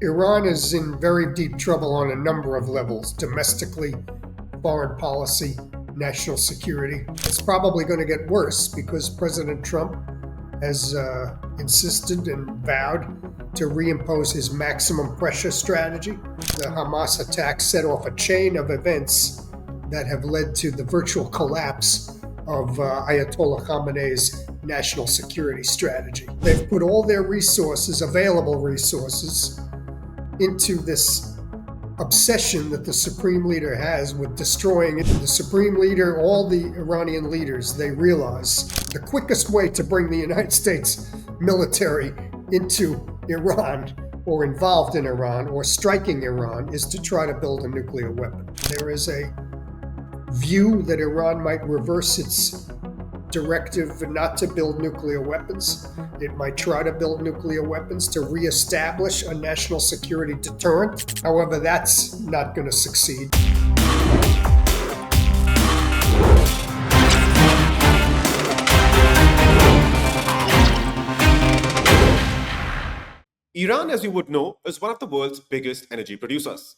Iran is in very deep trouble on a number of levels domestically, foreign policy, national security. It's probably going to get worse because President Trump has insisted and vowed to reimpose his maximum pressure strategy. The Hamas attack set off a chain of events that have led to the virtual collapse of Ayatollah Khamenei's national security strategy. They've put all their resources, available resources, into this obsession that the supreme leader has with destroying it. The supreme leader, all the Iranian leaders, they realize the quickest way to bring the United States military into Iran or involved in Iran or striking Iran is to try to build a nuclear weapon. There is a view that Iran might reverse its directive not to build nuclear weapons. It might try to build nuclear weapons to reestablish a national security deterrent. However, that's not going to succeed. Iran, as you would know, is one of the world's biggest energy producers.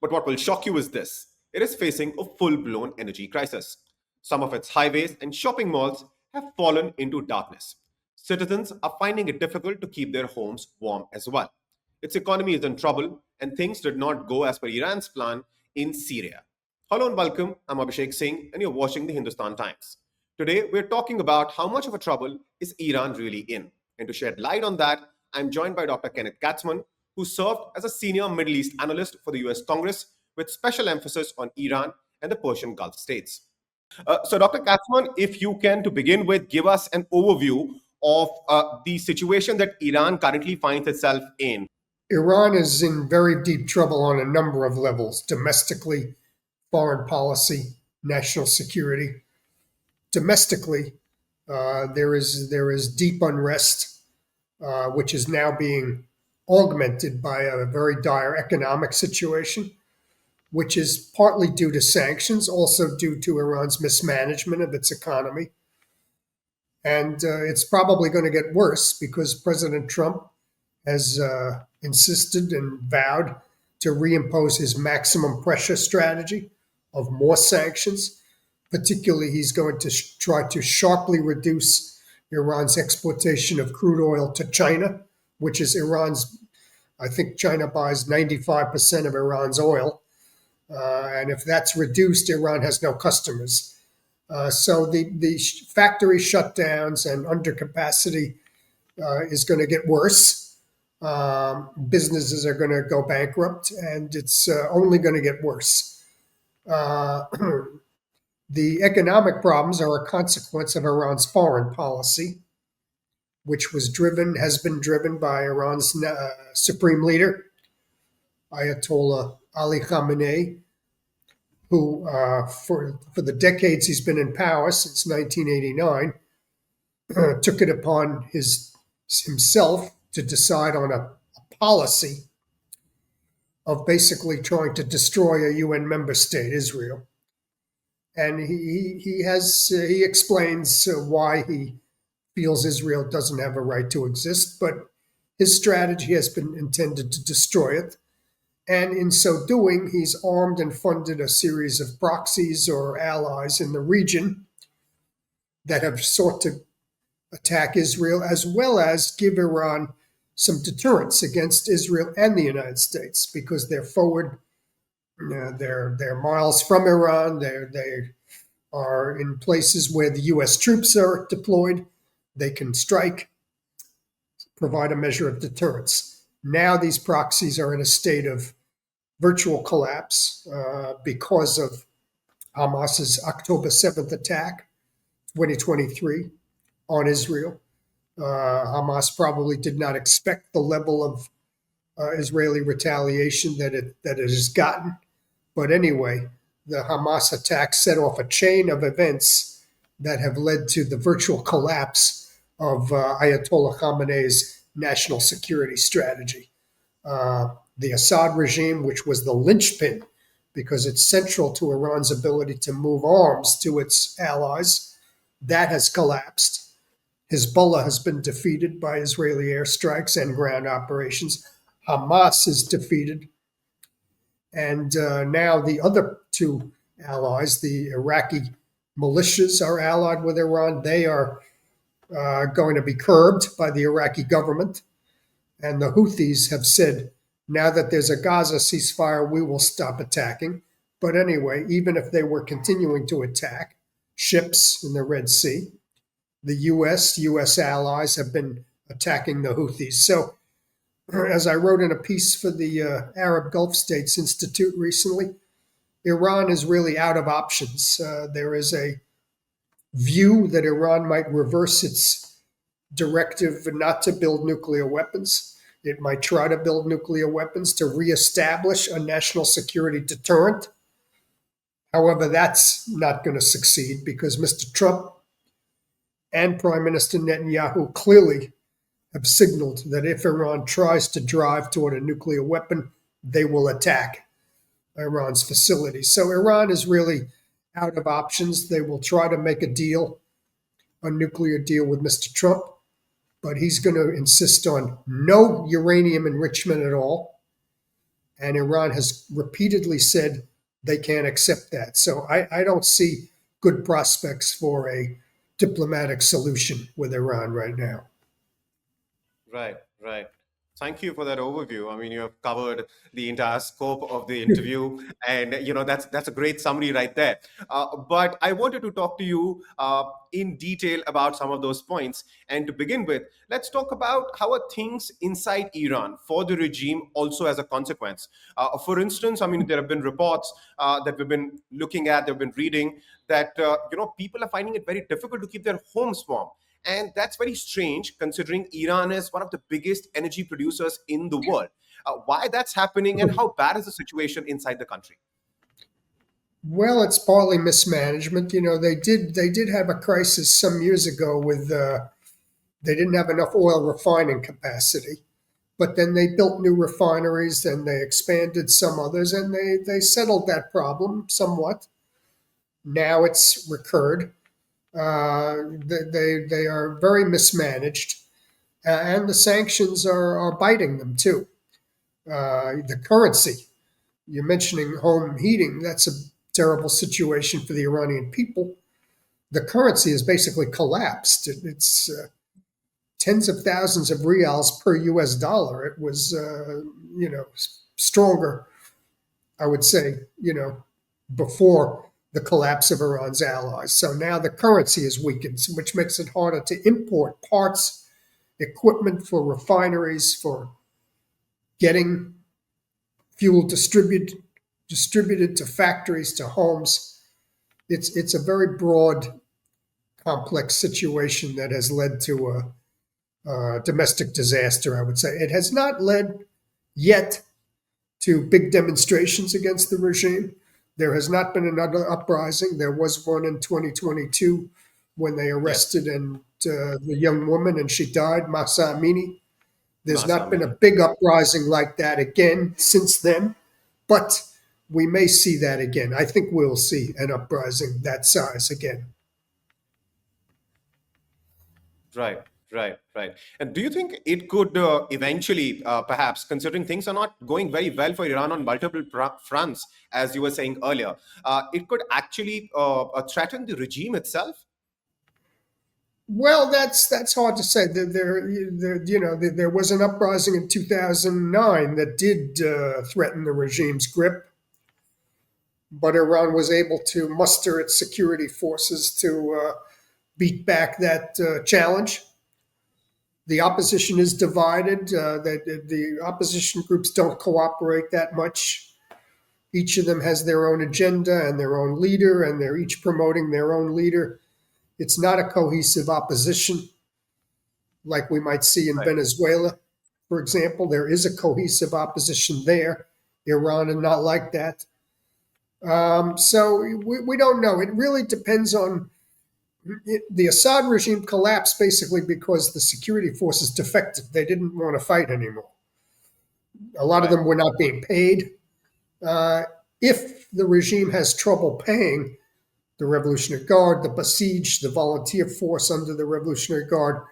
But what will shock you is this: it is facing a full-blown energy crisis. Some of its highways and shopping malls have fallen into darkness. Citizens are finding it difficult to keep their homes warm as well. Its economy is in trouble, and things did not go as per Iran's plan in Syria. Hello and welcome. I'm Abhishek Singh, and you're watching the Hindustan Times. Today, we're talking about how much of a trouble is Iran really in. And to shed light on that, I'm joined by Dr. Kenneth Katzman, who served as a senior Middle East analyst for the U.S. Congress with special emphasis on Iran and the Persian Gulf states. So, Dr. Katzman, if you can, to begin with, give us an overview of the situation that Iran currently finds itself in. Iran is in very deep trouble on a number of levels domestically, foreign policy, national security. Domestically, there is deep unrest, which is now being augmented by a very dire economic situation, which is partly due to sanctions, also due to Iran's mismanagement of its economy. And it's probably going to get worse because President Trump has insisted and vowed to reimpose his maximum pressure strategy of more sanctions. Particularly, he's going to try to sharply reduce Iran's exportation of crude oil to China, which is I think China buys 95% of Iran's oil. And if that's reduced, Iran has no customers. So the factory shutdowns and undercapacity is going to get worse. Businesses are going to go bankrupt, and it's only going to get worse. The economic problems are a consequence of Iran's foreign policy, which has been driven by Iran's supreme leader, Ayatollah Ali Khamenei, who for the decades he's been in power, since 1989, took it upon himself to decide on a policy of basically trying to destroy a UN member state, Israel. And he explains why he feels Israel doesn't have a right to exist, but his strategy has been intended to destroy it. And in so doing, he's armed and funded a series of proxies or allies in the region that have sought to attack Israel, as well as give Iran some deterrence against Israel and the United States, because they're forward, they're miles from Iran, they are in places where the U.S. troops are deployed. They can strike, provide a measure of deterrence. Now these proxies are in a state of virtual collapse because of Hamas's October 7th attack, 2023, on Israel. Hamas probably did not expect the level of Israeli retaliation that it has gotten. But anyway, the Hamas attack set off a chain of events that have led to the virtual collapse of Ayatollah Khamenei's national security strategy. The Assad regime, which was the linchpin because it's central to Iran's ability to move arms to its allies, that has collapsed. Hezbollah has been defeated by Israeli airstrikes and ground operations. Hamas is defeated, and now the other two allies, the Iraqi militias, are allied with Iran. They are going to be curbed by the Iraqi government. And the Houthis have said, now that there's a Gaza ceasefire, we will stop attacking. But anyway, even if they were continuing to attack ships in the Red Sea, the U.S. allies have been attacking the Houthis. So, as I wrote in a piece for the Arab Gulf States Institute recently, Iran is really out of options. There is a view that Iran might reverse its directive not to build nuclear weapons. It might try to build nuclear weapons to reestablish a national security deterrent. However, that's not going to succeed because Mr. Trump and Prime Minister Netanyahu clearly have signaled that if Iran tries to drive toward a nuclear weapon, they will attack Iran's facilities. So Iran is really out of options. They will try to make a nuclear deal with Mr. Trump, but he's going to insist on no uranium enrichment at all. And Iran has repeatedly said they can't accept that. So I don't see good prospects for a diplomatic solution with Iran right now. Right, right. Thank you for that overview. I mean, you have covered the entire scope of the interview, and that's a great summary right there. But I wanted to talk to you in detail about some of those points. And to begin with, let's talk about how are things inside Iran for the regime, also as a consequence. For instance, I mean, there have been reports that we've been looking at, they've been reading that people are finding it very difficult to keep their homes warm. And that's very strange considering Iran is one of the biggest energy producers in the world. Why that's happening and how bad is the situation inside the country? Well, it's partly mismanagement. They did have a crisis some years ago with they didn't have enough oil refining capacity, but then they built new refineries and they expanded some others, and they settled that problem somewhat. Now it's recurred. They are very mismanaged, and the sanctions are biting them too. The currency, you're mentioning home heating, that's a terrible situation for the Iranian people. The currency has basically collapsed. It's tens of thousands of rials per U.S. dollar. It was, stronger, I would say, before the collapse of Iran's allies. So now the currency is weakened, which makes it harder to import parts, equipment for refineries, for getting fuel distributed to factories, to homes. It's a very broad, complex situation that has led to a domestic disaster, I would say. It has not led yet to big demonstrations against the regime. There has not been another uprising. There was one in 2022 when they arrested the young woman and she died, Mahsa Amini. There's Masa not been a Amini. big uprising like that again since then, but we may see that again. I think we'll see an uprising that size again. Right, right, right. And do you think it could eventually, perhaps, considering things are not going very well for Iran on multiple fronts, as you were saying earlier, it could actually threaten the regime itself? Well, that's hard to say. There was an uprising in 2009 that did threaten the regime's grip, but Iran was able to muster its security forces to beat back that challenge. The opposition is divided. The opposition groups don't cooperate that much. Each of them has their own agenda and their own leader, and they're each promoting their own leader. It's not a cohesive opposition like we might see in Right. Venezuela, for example. There is a cohesive opposition there. Iran is not like that. So we don't know. It really depends on the Assad regime collapsed basically because the security forces defected. They didn't want to fight anymore. A lot of Right. them were not being paid. Uh, if the regime has trouble paying the Revolutionary Guard, the Basij, the volunteer force under the Revolutionary Guard,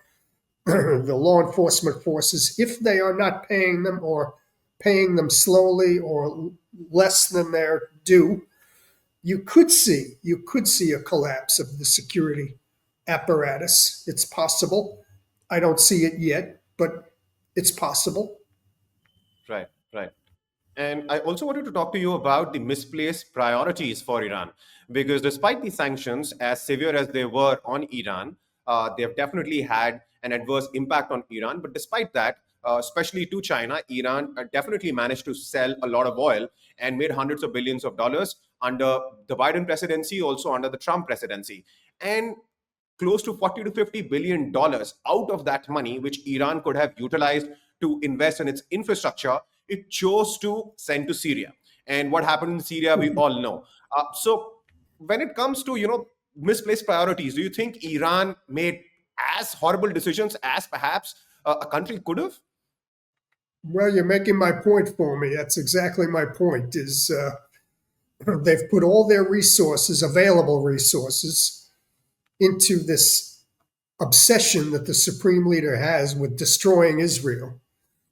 the law enforcement forces, if they are not paying them or paying them slowly or less than they're due, you could see a collapse of the security apparatus. It's possible. I don't see it yet, but it's possible. Right, right. And I also wanted to talk to you about the misplaced priorities for Iran, because despite the sanctions, as severe as they were on Iran, they have definitely had an adverse impact on Iran. But despite that, especially to China, Iran definitely managed to sell a lot of oil and made hundreds of billions of dollars under the Biden presidency, also under the Trump presidency. And close to 40 to 50 billion dollars out of that money, which Iran could have utilized to invest in its infrastructure, it chose to send to Syria. And what happened in Syria, we all know. So when it comes to misplaced priorities, do you think Iran made as horrible decisions as perhaps a country could have? Well, you're making my point for me. That's exactly my point. Is they've put all their resources, available resources, into this obsession that the supreme leader has with destroying Israel,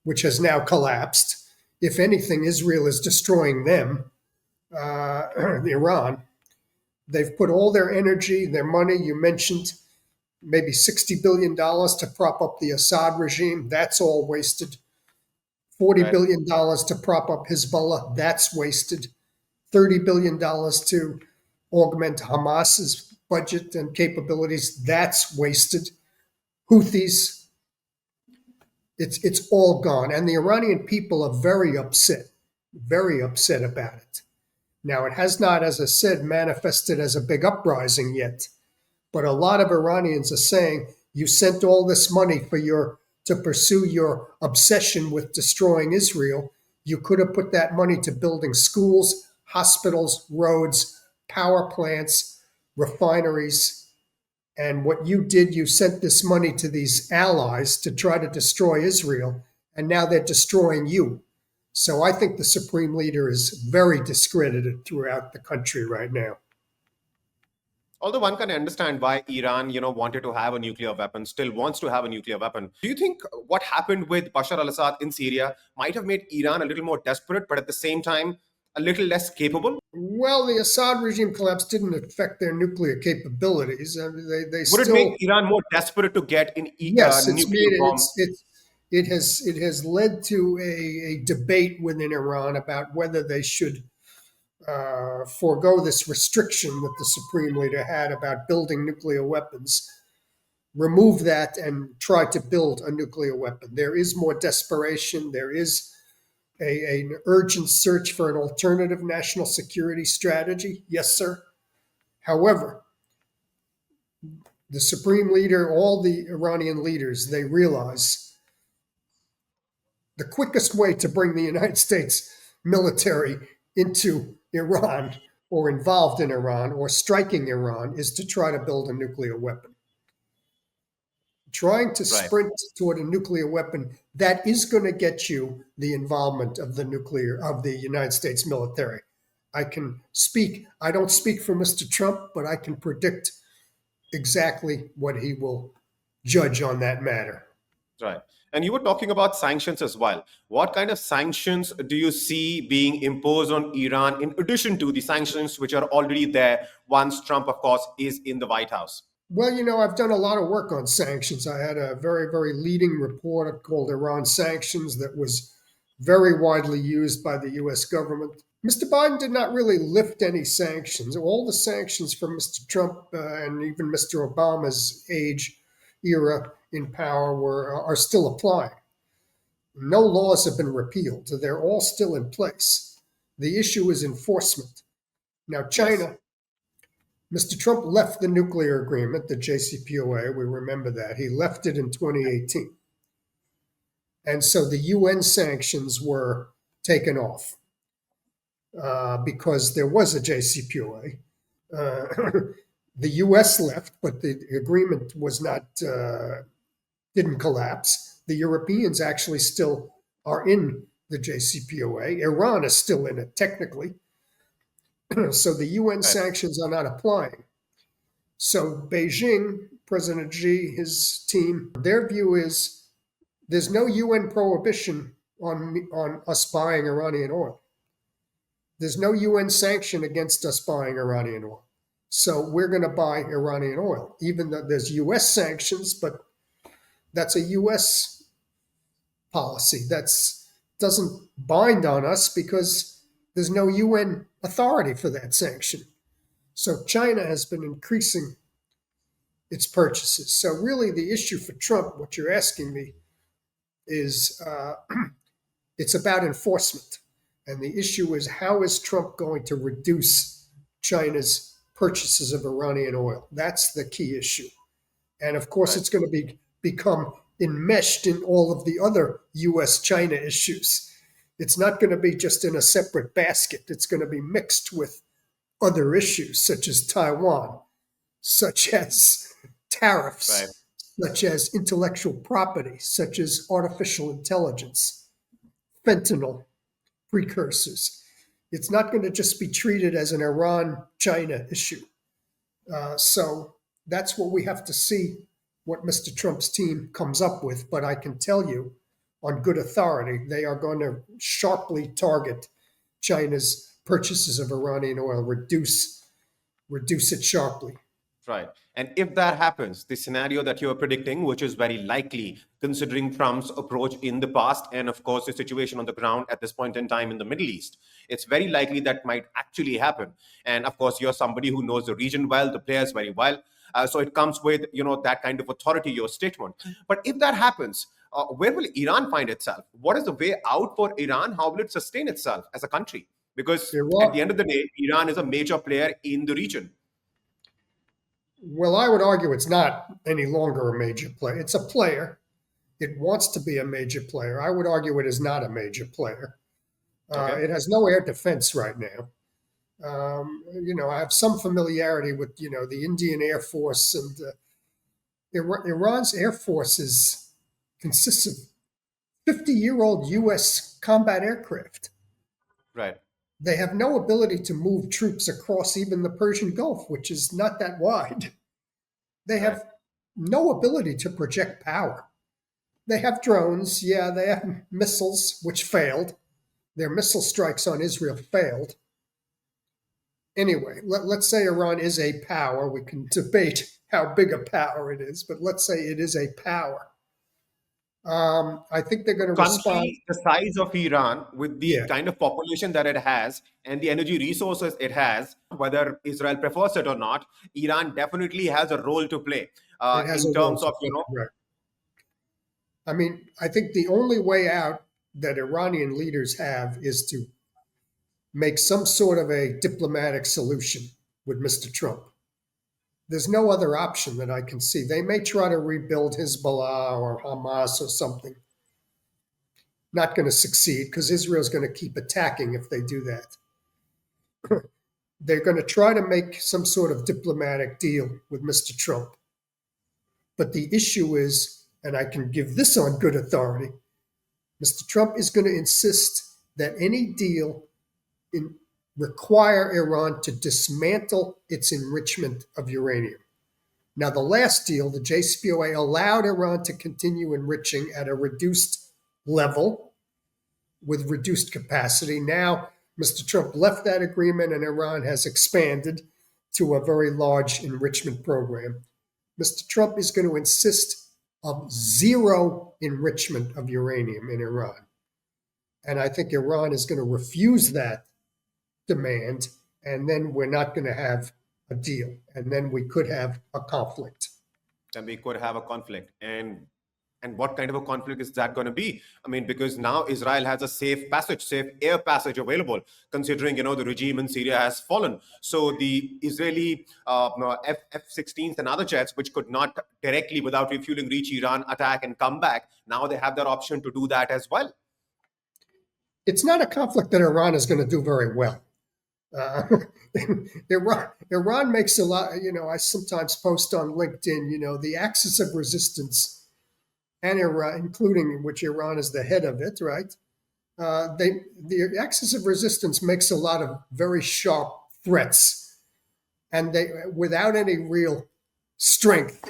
which has now collapsed. If anything, Israel is destroying them, Iran. They've put all their energy, their money. You mentioned maybe $60 billion to prop up the Assad regime. That's all wasted. Right. $40 billion to prop up Hezbollah. That's wasted. $30 billion to augment Hamas's budget and capabilities. That's wasted. Houthis, it's all gone. And the Iranian people are very upset about it. Now, it has not, as I said, manifested as a big uprising yet, but a lot of Iranians are saying, you sent all this money to pursue your obsession with destroying Israel. You could have put that money to building schools, hospitals, roads, power plants, refineries. And what you did, you sent this money to these allies to try to destroy Israel, and now they're destroying you. So I think the supreme leader is very discredited throughout the country right now. Although one can understand why Iran, wanted to have a nuclear weapon, still wants to have a nuclear weapon. Do you think what happened with Bashar al-Assad in Syria might have made Iran a little more desperate, but at the same time, a little less capable? Well, the Assad regime collapse didn't affect their nuclear capabilities. I mean, they Would it make still, Iran more desperate to get in yes, it's nuclear made bomb? it has led to a debate within Iran about whether they should forego this restriction that the supreme leader had about building nuclear weapons, remove that, and try to build a nuclear weapon. There is more desperation. There is an urgent search for an alternative national security strategy. Yes, sir. However, the supreme leader, all the Iranian leaders, they realize the quickest way to bring the United States military into Iran or involved in Iran or striking Iran is to try to build a nuclear weapon. Trying to Right. sprint toward a nuclear weapon, that is going to get you the involvement of the United States military. I don't speak for Mr. Trump, but I can predict exactly what he will judge on that matter. Right. And you were talking about sanctions as well. What kind of sanctions do you see being imposed on Iran in addition to the sanctions which are already there once Trump, of course, is in the White House? Well, I've done a lot of work on sanctions. I had a very, very leading report called Iran Sanctions that was very widely used by the U.S. government. Mr. Biden did not really lift any sanctions. All the sanctions from Mr. Trump and even Mr. Obama's era in power are still applying. No laws have been repealed. They're all still in place. The issue is enforcement. Now, Yes. China, Mr. Trump left the nuclear agreement, the JCPOA. We remember that. He left it in 2018. And so the UN sanctions were taken off because there was a JCPOA. The U.S. left, but the agreement didn't collapse. The Europeans actually still are in the JCPOA. Iran is still in it technically. So the UN Right. sanctions are not applying. So Beijing, President Xi, his team, their view is there's no UN prohibition on us buying Iranian oil. There's no UN sanction against us buying Iranian oil. So we're going to buy Iranian oil, even though there's US sanctions, but that's a US policy. That's doesn't bind on us because there's no UN authority for that sanction. So China has been increasing its purchases. So really, the issue for Trump, what you're asking me, is it's about enforcement, and the issue is how is Trump going to reduce China's purchases of Iranian oil? That's the key issue, and of course, Right. it's going to become enmeshed in all of the other U.S. China issues. It's not going to be just in a separate basket. It's going to be mixed with other issues such as Taiwan, such as Right. tariffs, such as intellectual property, such as artificial intelligence, fentanyl precursors. It's not going to just be treated as an Iran China issue. So that's what we have to see what Mr. Trump's team comes up with. But I can tell you on good authority, they are going to sharply target China's purchases of Iranian oil, reduce it sharply. Right. And if that happens, the scenario that you're predicting, which is very likely considering Trump's approach in the past, and of course, the situation on the ground at this point in time in the Middle East, it's very likely that might actually happen. And of course, you're somebody who knows the region well, the players very well. So it comes with, that kind of authority, your statement. But if that happens, where will Iran find itself? What is the way out for Iran? How will it sustain itself as a country? Because at the Iran, end of the day, Iran is a major player in the region. well, I would argue it's not any longer a major player. It's a player. It wants to be a major player. I would argue it is not a major player. Okay. It has no air defense right now. I have some familiarity with the Indian Air Force, and Iran's Air Force consists of 50-year-old U.S. combat aircraft. Right. They have no ability to move troops across even the Persian Gulf, which is not that wide. They Right. have no ability to project power. They have drones, yeah, they have missiles, which failed. Their missile strikes on Israel failed. Anyway, let's say Iran is a power. We can debate how big a power it is, but let's say it is a power. I think they're going to respond. Country the size of Iran, with the Yeah, kind of population that it has and the energy resources it has, whether Israel prefers it or not, Iran definitely has a role to play it has a in role terms to of, play. Right. I mean, I think the only way out that Iranian leaders have is to make some sort of a diplomatic solution with Mr. Trump. There's no other option that I can see. They may try to rebuild Hezbollah or Hamas or something. Not going to succeed because Israel's going to keep attacking if they do that. They're going to try to make some sort of diplomatic deal with Mr. Trump. But the issue is, and I can give this on good authority, Mr. Trump is going to insist that any deal in, require Iran to dismantle its enrichment of uranium. Now, the last deal, the JCPOA, allowed Iran to continue enriching at a reduced level with reduced capacity. Now, Mr. Trump left that agreement and Iran has expanded to a very large enrichment program. Mr. Trump is going to insist of zero enrichment of uranium in Iran. And I think Iran is going to refuse that demand, and then we're not going to have a deal. And then we could have a conflict. then we could have a conflict. And what kind of a conflict is that going to be? I mean, because now Israel has a safe air passage available, considering the regime in Syria has fallen. So the Israeli F-16s and other jets, which could not directly without refueling reach Iran, attack and come back, now they have that option to do that as well. It's not a conflict that Iran is going to do very well. Uh, Iran makes a lot. I sometimes post on LinkedIn. The axis of resistance, and Iran, including which Iran is the head of it, right? The axis of resistance makes a lot of very sharp threats, and they without any real strength.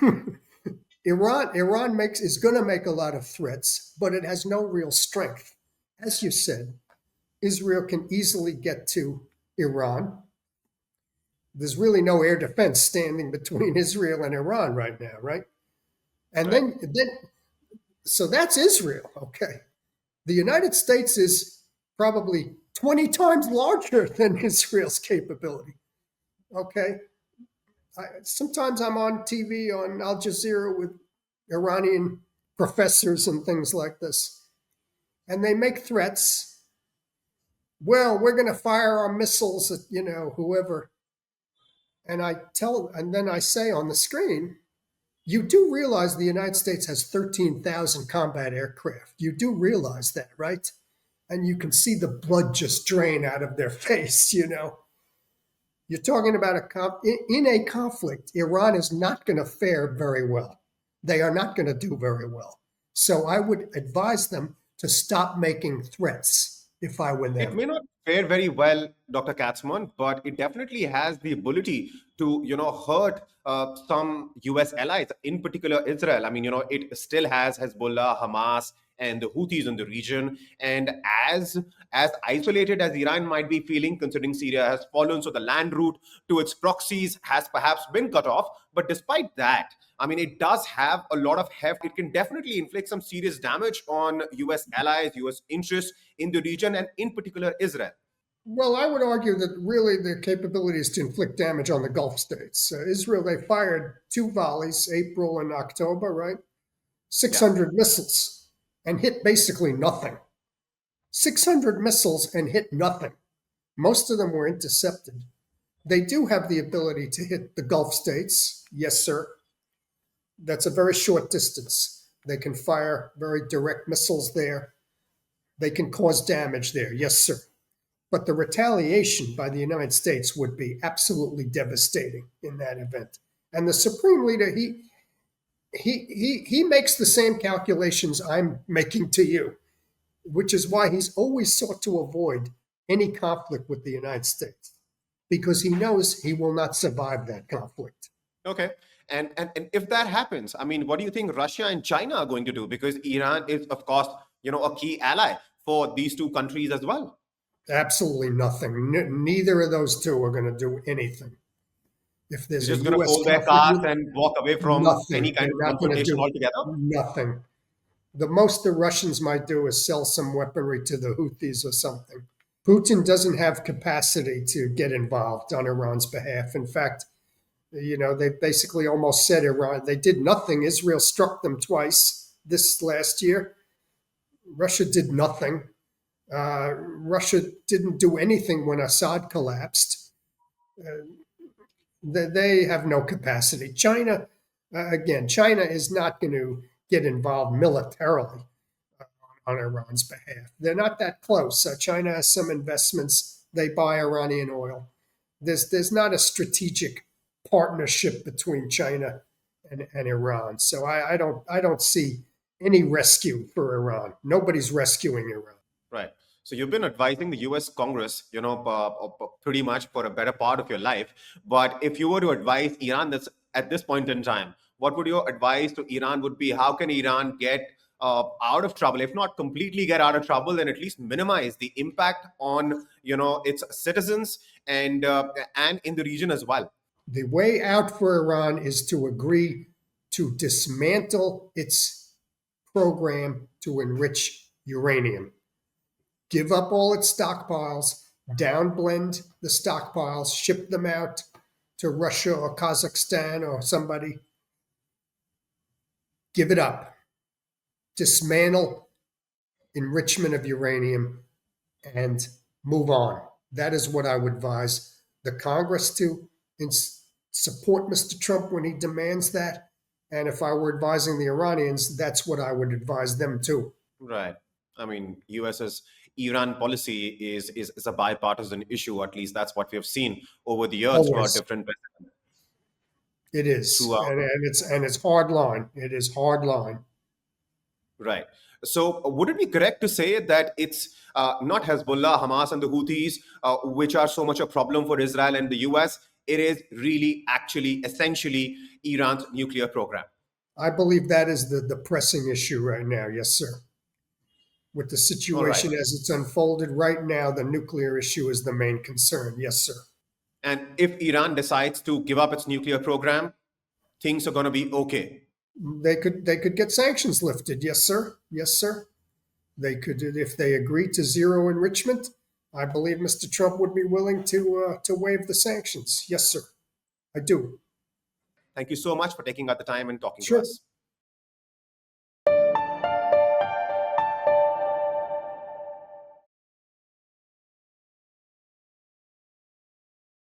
Iran is going to make a lot of threats, but it has no real strength. as you said, Israel can easily get to Iran. There's really no air defense standing between Israel and Iran right now, right? And Right. then so that's Israel, okay. The United States is probably 20 times larger than Israel's capability, okay. Sometimes I'm on TV on Al Jazeera with Iranian professors and things like this, and they make threats. Well, we're going to fire our missiles at whoever, and then I say on the screen, you do realize the United States has 13,000 combat aircraft. You do realize that, right? And you can see the blood just drain out of their face. You're talking about in a conflict, Iran is not going to fare very well. They are not going to do very well. So I would advise them to stop making threats if I were It them. may not fare very well, Dr. Katzman, but it definitely has the ability to, hurt some U.S. allies, in particular Israel. I mean, it still has Hezbollah, Hamas, and the Houthis in the region. And as isolated as Iran might be feeling, considering Syria has fallen, so the land route to its proxies has perhaps been cut off. But despite that, I mean, it does have a lot of heft. It can definitely inflict some serious damage on U.S. allies, U.S. interests in the region, and in particular Israel. Well, I would argue that really the capability is to inflict damage on the Gulf states. Israel, they fired two volleys, April and October, right? Yeah. 600 missiles and hit basically nothing. 600 missiles and hit nothing. Most of them were intercepted. They do have the ability to hit the Gulf states. Yes, sir. That's a very short distance. They can fire very direct missiles there. They can cause damage there. Yes, sir. But the retaliation by the United States would be absolutely devastating in that event. And the supreme leader, he makes the same calculations I'm making to you, which is why he's always sought to avoid any conflict with the United States because he knows he will not survive that conflict. Okay. And if that happens, I mean, what do you think Russia and China are going to do? Because Iran is, of course, a key ally for these two countries as well. Absolutely nothing. Neither of those two are going to do anything. If They're there's a just going to U.S. fold their conflict cards with and walk away from any nothing, kind they're of not going to confrontation do altogether. nothing. The most the Russians might do is sell some weaponry to the Houthis or something. Putin doesn't have capacity to get involved on Iran's behalf. In fact, they basically almost said Iran, they did nothing. Israel struck them twice this last year. Russia did nothing. Russia didn't do anything when Assad collapsed. Uh, they have no capacity. China, again, China is not going to get involved militarily on Iran's behalf. They're not that close. China has some investments. They buy Iranian oil. There's not a strategic partnership between China and Iran. So I don't see any rescue for Iran. Nobody's rescuing Iran. Right. So you've been advising the U.S. Congress, pretty much for a better part of your life. But if you were to advise Iran that's at this point in time, what would your advice to Iran would be? How can Iran get out of trouble? If not completely get out of trouble, then at least minimize the impact on its citizens and in the region as well. The way out for Iran is to agree to dismantle its program to enrich uranium, give up all its stockpiles, downblend the stockpiles, ship them out to Russia or Kazakhstan or somebody, give it up, dismantle enrichment of uranium, and move on. That is what I would advise the Congress to support Mr. Trump when he demands that. And if I were advising the Iranians, that's what I would advise them to. Right. I mean, US's Iran policy is a bipartisan issue. At least that's what we have seen over the years throughout Always. different It is. throughout. And it's hard line. It is hard line. Right. So, would it be correct to say that it's not Hezbollah, Hamas, and the Houthis which are so much a problem for Israel and the US? It is really, actually, essentially Iran's nuclear program. I believe that is the pressing issue right now. Yes, sir. With the All right. situation as it's unfolded right now, the nuclear issue is the main concern. Yes, sir. And if Iran decides to give up its nuclear program, things are going to be okay. They could get sanctions lifted. Yes, sir. Yes, sir. They could if they agree to zero enrichment. I believe Mr. Trump would be willing to waive the sanctions. Yes, sir. I do. Thank you so much for taking out the time and talking to Sure. us.